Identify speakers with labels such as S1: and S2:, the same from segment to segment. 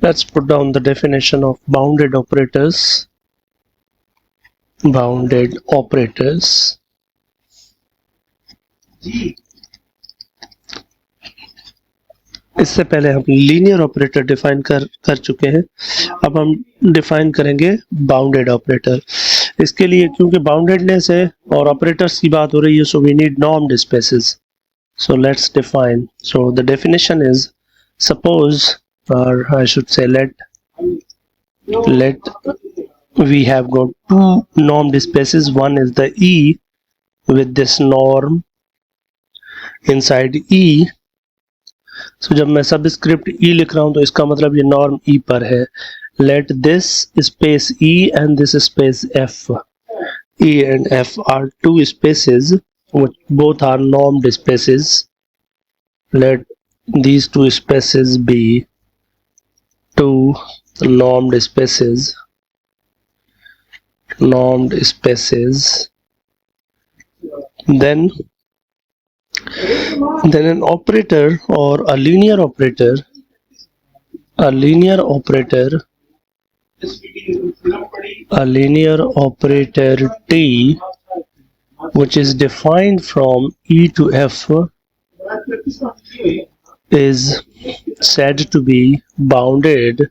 S1: Let's put down the definition of bounded operators. Bounded operators. इससे पहले हम linear operator define कर चुके हैं, अब हम डिफाइन करेंगे बाउंडेड ऑपरेटर। इसके लिए क्योंकि बाउंडेडनेस है और ऑपरेटर्स की बात हो रही है, so we need normed spaces. So let's define. So the definition is, suppose, or I should say, let we have got two normed spaces. One is the E with this norm inside E. So जब मैं subscript E लिख रहा हूँ तो इसका मतलब ये norm E पर है। Let this space E and this space F. E and F are two spaces which both are normed spaces. Let these two spaces be two normed spaces. Then an operator or a linear operator T, which is defined from E to F, is said to be bounded.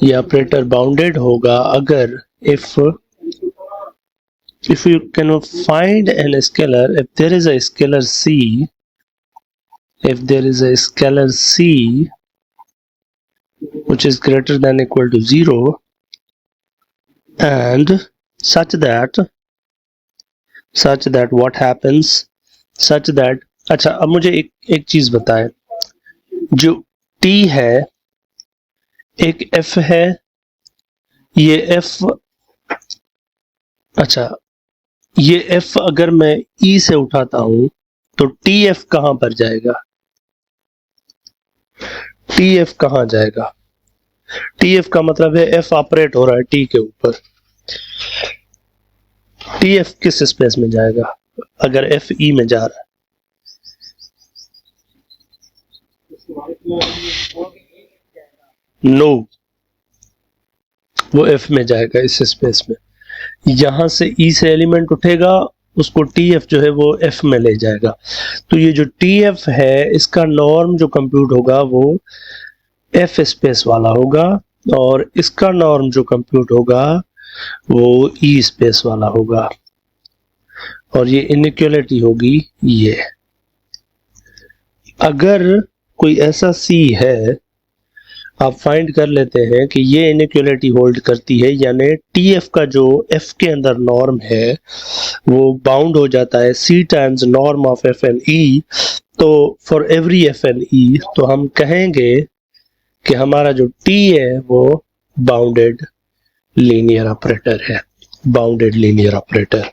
S1: ये operator bounded होगा अगर if you can find an scalar, if there is a scalar C which is greater than or equal to 0 and such that what happens, such that, अच्छा अब मुझे एक चीज बताएं, जो T है एक F है, ये F, अच्छा ये F अगर मैं E से उठाता हूं तो TF कहां पर जाएगा? TF कहां जाएगा? TF का मतलब है F ऑपरेट हो रहा है T के ऊपर। TF किस स्पेस में जाएगा अगर F E में जा रहा है? नो, वो F में जाएगा इस स्पेस में। यहां से E से एलिमेंट उठेगा, उसको TF जो है वो F में ले जाएगा। तो ये जो TF है इसका नॉर्म जो कंप्यूट होगा वो F स्पेस वाला होगा और इसका नॉर्म जो कंप्यूट होगा वो E स्पेस वाला होगा और ये इनइक्वालिटी होगी ये। अगर कोई ऐसा C है, आप फाइंड कर लेते हैं कि ये इनइक्वालिटी होल्ड करती है, यानी TF का जो F के अंदर नॉर्म है वो बाउंड हो जाता है C times norm of F and E। तो for every F and E तो हम कहेंगे कि हमारा जो T है वो बाउंडेड लीनियर ऑपरेटर है, बाउंडेड लीनियर ऑपरेटर।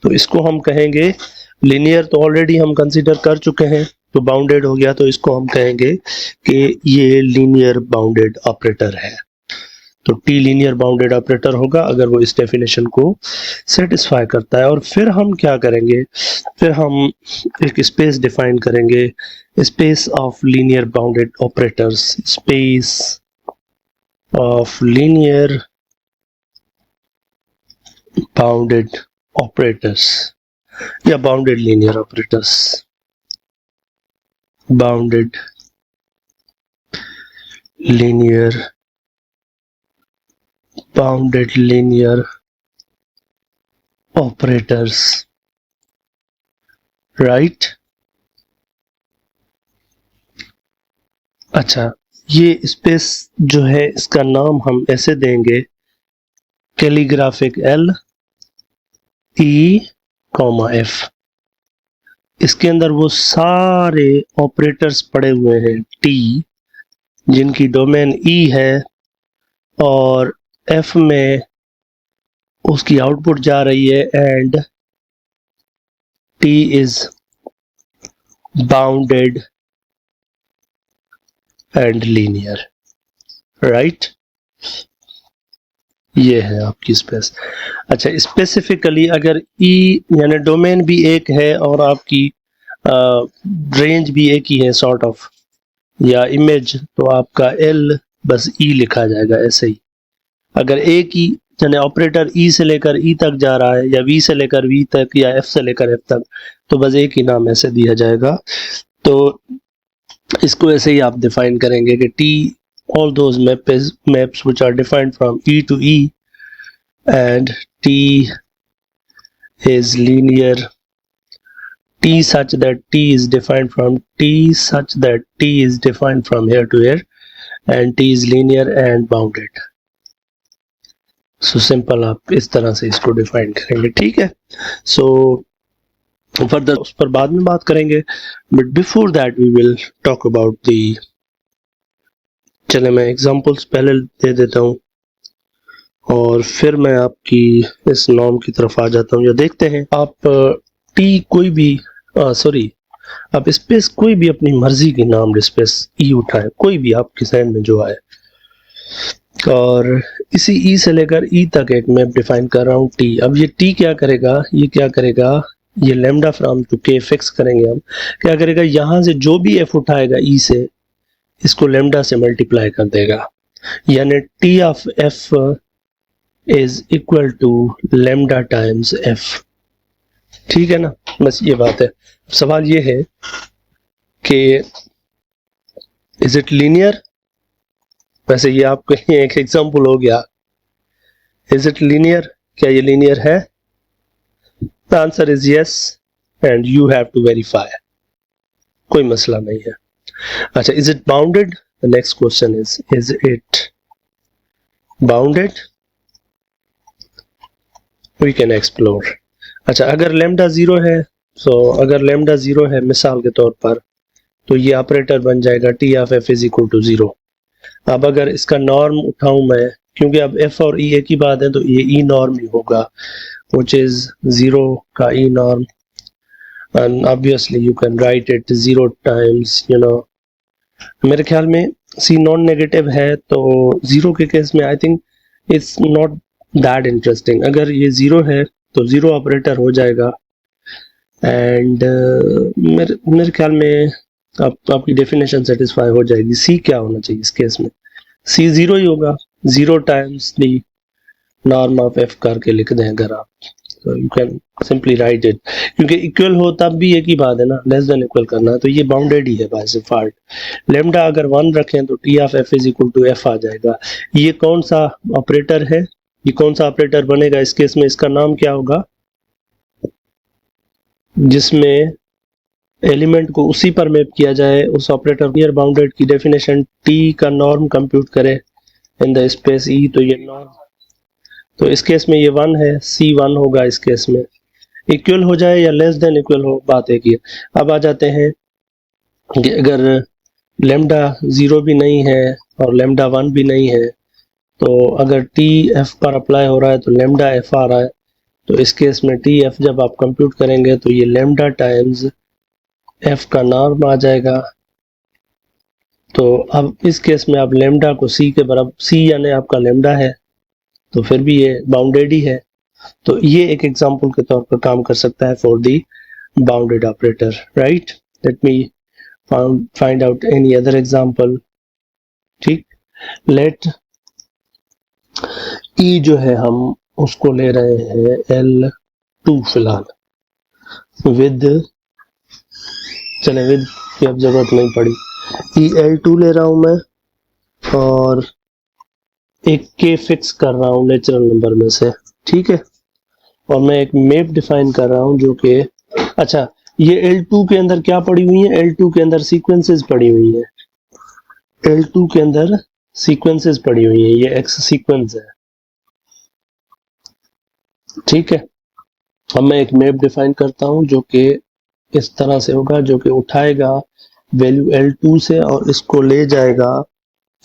S1: तो इसको हम कहेंगे, लीनियर तो ऑलरेडी हम कंसीडर कर चुके हैं तो बाउंडेड हो गया, तो इसको हम कहेंगे कि ये लीनियर बाउंडेड ऑपरेटर है। तो T लीनियर बाउंडेड ऑपरेटर होगा अगर वो इस डेफिनेशन को सेटिस्फाई करता है। और फिर हम क्या करेंगे, फिर हम एक स्पेस डिफाइन करेंगे, space of linear bounded operators, space of linear bounded operators या bounded linear operators, bounded linear operators, right. अच्छा, ये स्पेस जो है इसका नाम हम ऐसे देंगे, कैलिग्राफिक L E, F। इसके अंदर वो सारे ऑपरेटर्स पड़े हुए हैं T जिनकी डोमेन E है और F में उसकी आउटपुट जा रही है and T is bounded and linear, right. ये है आपकी स्पेस। अच्छा, स्पेसिफिकली अगर E यानी डोमेन भी एक है और आपकी रेंज भी एक ही है सॉर्ट ऑफ, या इमेज तो आपका एल बस ई लिखा जाएगा ऐसे ही। अगर एक ही यानी ऑपरेटर ई से लेकर ई तक जा रहा है, या वी से लेकर वी तक, या एफ से लेकर एफ तक, तो बस एक ही नाम ऐसे दिया जाएगा। तो इसको ऐसे ही आप डिफाइन करेंगे कि T all those maps which are defined from E to E, and T is linear, T such that T is defined from here to here, and T is linear and bounded. So simple, आप इस तरह से इसको define करेंगे, ठीक है। So further उस पर बाद में बात करेंगे, but before that we will talk about the, चले मैं एग्जांपल्स पहले दे देता हूँ और फिर मैं आपकी इस नॉर्म की तरफ आ जाता हूँ। या देखते हैं आप टी कोई भी आप स्पेस कोई भी अपनी मर्जी की नाम स्पेस ई उठाएं, कोई भी आपके जहन में जो आए, और इसी ई से लेकर ई तक एक मैप डिफाइन कर रहा हूँ टी। अब ये टी क्या करेगा, ये लैम्डा फ्रॉम टू के फिक्स करेंगे हम। क्या करेगा, यहां से जो भी एफ उठाएगा ई से, इसको लैम्डा से मल्टीप्लाई कर देगा, यानी T of F is equal to lambda times F, ठीक है ना। बस ये बात है। सवाल ये है कि इज इट लीनियर। वैसे ये आपके लिए एक एग्जांपल हो गया, इज इट लीनियर, क्या ये लीनियर है? The answer is yes and you have to verify, कोई मसला नहीं है। अच्छा, is it bounded? The next question is it bounded? We can explore. अच्छा, अगर लैम्डा जीरो है, अगर लैम्डा जीरो है मिसाल के तौर पर, तो ये ऑपरेटर बन जाएगा T of F is equal to zero. अब अगर इसका नॉर्म उठाऊं मैं, क्योंकि अब एफ और ई एक ही बात है, तो ये ई नॉर्म ही होगा, व्हिच इज जीरो का ई norm, and obviously you can write it 0 times, मेरे ख्याल में सी नॉन नेगेटिव है, तो जीरो के केस में I think it's not that interesting. अगर ये जीरो है तो जीरो ऑपरेटर हो जाएगा, एंड मेरे ख्याल में आपकी डेफिनेशन सेटिस्फाई हो जाएगी। सी क्या होना चाहिए इस केस में? सी जीरो ही होगा, 0 times the norm of F करके लिख दें अगर आप, तो you can simply write it, क्योंकि इक्वल हो तब भी एक ही बात है ना, लेस देन इक्वल करना है, तो ये बाउंडेड ही है बाय डिफॉल्ट। लैम्डा अगर 1 रखें तो T of F is equal to F आ जाएगा। ये कौन सा ऑपरेटर है, ये कौन सा ऑपरेटर बनेगा इस केस में? इसका नाम क्या होगा जिसमें एलिमेंट को उसी पर मैप किया जाए, उस ऑपरेटर नियर बाउंडेड की डेफिनेशन टी का नॉर्म कंप्यूट करे इन द स्पेस ई, तो ये नॉर्म, तो इस केस में ये 1 है, सी 1 होगा इस केस में। इक्वल हो जाए या लेस देन इक्वल हो, बात एक ही है। अब आ जाते हैं कि अगर लैम्डा 0 भी नहीं है और लैम्डा 1 भी नहीं है, तो अगर टी एफ पर अप्लाई हो रहा है तो लैम्डा एफ आ रहा है, तो इस केस में टी एफ जब आप कंप्यूट करेंगे तो ये लैम्डा टाइम्स एफ का नॉर्म आ जाएगा। तो अब इस केस में आप लैम्डा को सी के बराबर, सी यानी आपका लैम्डा है, तो फिर भी ये बाउंडेड ही है। तो ये एक एग्जांपल के तौर पर काम कर सकता है for the bounded operator, right. Let me find out any other example, ठीक। लेट ई जो है हम उसको ले रहे हैं L2 फिलहाल, विद, चले विद की अब जरूरत नहीं पड़ी, L2 ले रहा हूं मैं और एक के फिक्स कर रहा हूं नेचुरल नंबर में से, ठीक है। और मैं एक मैप डिफाइन कर रहा हूं जो कि, अच्छा, ये L2 के अंदर क्या पड़ी हुई है? L2 के अंदर सीक्वेंसेस पड़ी हुई है, L2 के अंदर सीक्वेंसेस पड़ी हुई है, ये एक्स सीक्वेंस है, ठीक है। अब मैं एक मैप डिफाइन करता हूं जो कि इस तरह से होगा, जो कि उठाएगा वैल्यू L2 से और इसको ले जाएगा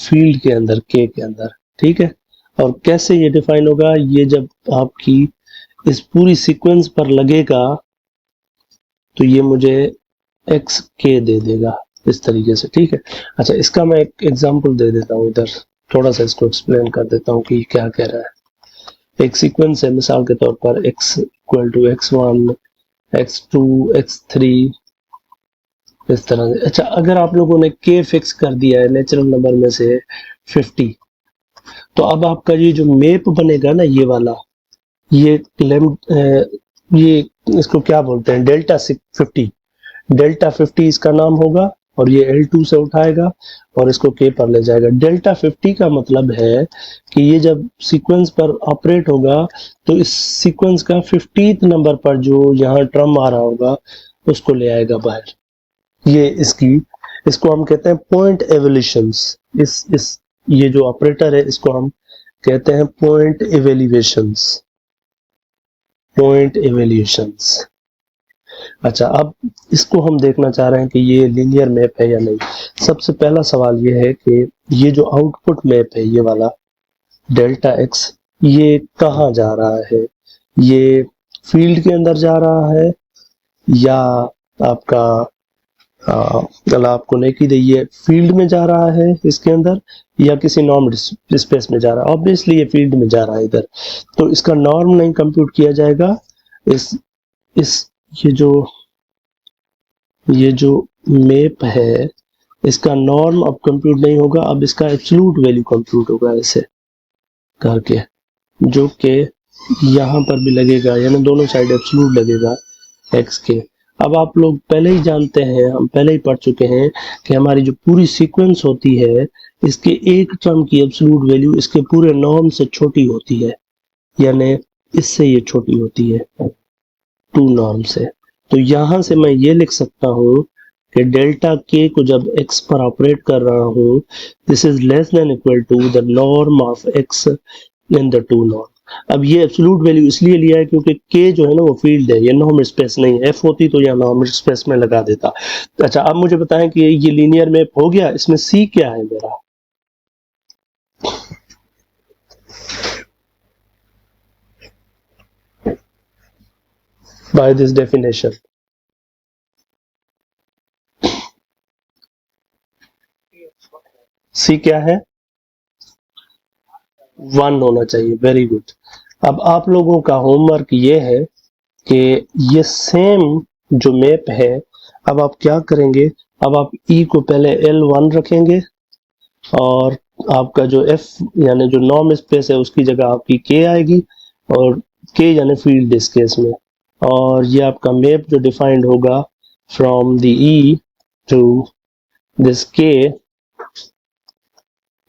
S1: फील्ड के अंदर, के के अंदर, ठीक है। और कैसे ये डिफाइन होगा? ये जब आपकी इस पूरी सीक्वेंस पर लगेगा तो ये मुझे एक्स के दे देगा इस तरीके से, ठीक है। अच्छा, इसका मैं एक एग्जांपल दे देता हूँ इधर, थोड़ा सा इसको एक्सप्लेन कर देता हूँ कि क्या कह रहा है। एक सीक्वेंस है, मिसाल के तौर पर x equal to x1, x2, x3, इस तरह से। अच्छा, अगर आप लोगों ने के फिक्स कर दिया है नेचुरल नंबर में से 50, तो अब आपका ये जो मैप बनेगा ना, ये वाला, ये ये इसको क्या बोलते हैं, डेल्टा 50, डेल्टा 50 इसका नाम होगा, और ये L2 से उठाएगा और इसको K पर ले जाएगा। डेल्टा 50 का मतलब है कि ये जब सीक्वेंस पर ऑपरेट होगा तो इस सीक्वेंस का 50th नंबर पर जो यहाँ टर्म आ रहा होगा उसको ले आएगा बाहर। ये इसको हम कहते हैं पॉइंट एवोल्यूशंस। इस ये जो ऑपरेटर है इसको हम कहते हैं पॉइंट एवोल्यूशंस, पॉइंट एवोल्यूशंस। अच्छा, अब इसको हम देखना चाह रहे हैं कि ये लीनियर मैप है या नहीं। सबसे पहला सवाल ये है कि ये जो आउटपुट मैप है, ये वाला डेल्टा एक्स, ये कहाँ जा रहा है? ये फील्ड के अंदर जा रहा है या आपका आपको नहीं की ये फील्ड में जा रहा है इसके अंदर, या किसी नॉर्म स्पेस में जा रहा है? ऑब्वियसली ये फील्ड में जा रहा है इधर, तो इसका नॉर्म नहीं कंप्यूट किया जाएगा। इस ये जो मैप है इसका नॉर्म अब कंप्यूट नहीं होगा, अब इसका एब्सोल्यूट वैल्यू कंप्यूट होगा ऐसे करके, जो कि यहाँ पर भी लगेगा, यानी दोनों साइड एब्सोल्यूट लगेगा एक्स के। अब आप लोग पहले ही जानते हैं, हम पहले ही पढ़ चुके हैं कि हमारी जो पूरी सीक्वेंस होती है इसके एक टर्म की एब्सोल्यूट वैल्यू इसके पूरे नॉर्म से छोटी होती है, यानी इससे ये छोटी होती है 2 नॉर्म से। तो यहां से मैं ये लिख सकता हूं कि डेल्टा के को जब x पर ऑपरेट कर रहा हूं, this is less than equal to the norm of x in the 2 norm. अब ये एब्सोल्यूट वैल्यू इसलिए लिया है क्योंकि k जो है ना वो फील्ड है, ये नॉर्मल स्पेस नहीं है। f होती तो यहाँ नॉर्मल स्पेस में लगा देता। अच्छा, अब मुझे बताएं कि ये लीनियर मैप हो गया, इसमें c क्या है मेरा? by this definition C क्या है? 1 होना चाहिए। Very good. अब आप लोगों का होमवर्क ये है कि ये सेम जो मैप है, अब आप क्या करेंगे, अब आप E को पहले L1 रखेंगे और आपका जो F यानी जो नॉर्म स्पेस है उसकी जगह आपकी K आएगी, और K यानी फील्ड इस केस में, और ये आपका मैप जो डिफाइंड होगा from the E to this K,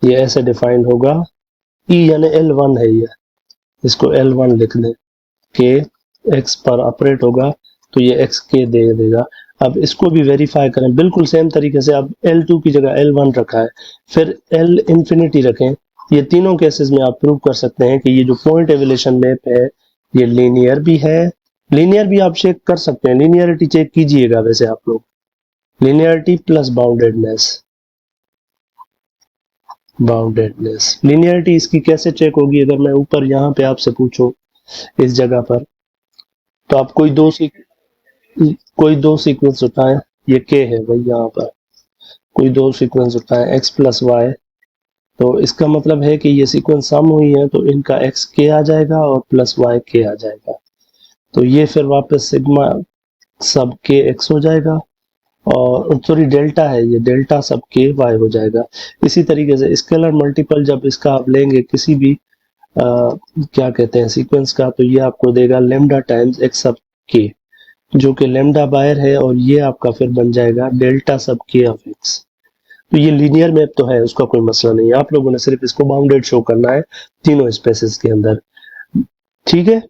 S1: ये ऐसे डिफाइंड होगा। E यानी L1 है, ये इसको L1 लिख दें, के x पर ऑपरेट होगा तो ये x के दे देगा। अब इसको भी वेरीफाई करें बिल्कुल सेम तरीके से। अब L2 की जगह L1 रखा है, फिर L इंफिनिटी रखें। ये तीनों केसेस में आप प्रूव कर सकते हैं कि ये जो पॉइंट एवोल्यूशन मैप है ये लीनियर भी है। लीनियर भी आप चेक कर सकते हैं, लीनियरिटी चेक कीजिएगा वैसे आप लोग, linearity plus boundedness. Boundedness linearity इसकी कैसे चेक होगी? अगर मैं ऊपर यहाँ पे आपसे पूछूं इस जगह पर, तो आप कोई दो सीक्वेंस उठाएं, ये के है भाई, यहाँ पर कोई दो सीक्वेंस उठाएं x प्लस वाई, तो इसका मतलब है कि ये सीक्वेंस सम हुई है तो इनका x के आ जाएगा और प्लस वाई के आ जाएगा, तो ये फिर वापस सिग्मा सब के x हो जाएगा, और सॉरी डेल्टा है ये, डेल्टा सब के वाई हो जाएगा। इसी तरीके से स्केलर मल्टीपल जब इसका आप लेंगे किसी भी क्या कहते हैं सीक्वेंस का, तो ये आपको देगा लेमडा टाइम्स x सब के, जो कि लेमडा बायर है, और ये आपका फिर बन जाएगा डेल्टा सब के ऑफ x। तो ये लीनियर मैप तो है, उसका कोई मसला नहीं है, आप लोगों ने सिर्फ इसको बाउंडेड शो करना है तीनों स्पेसेस के अंदर। ठीक है।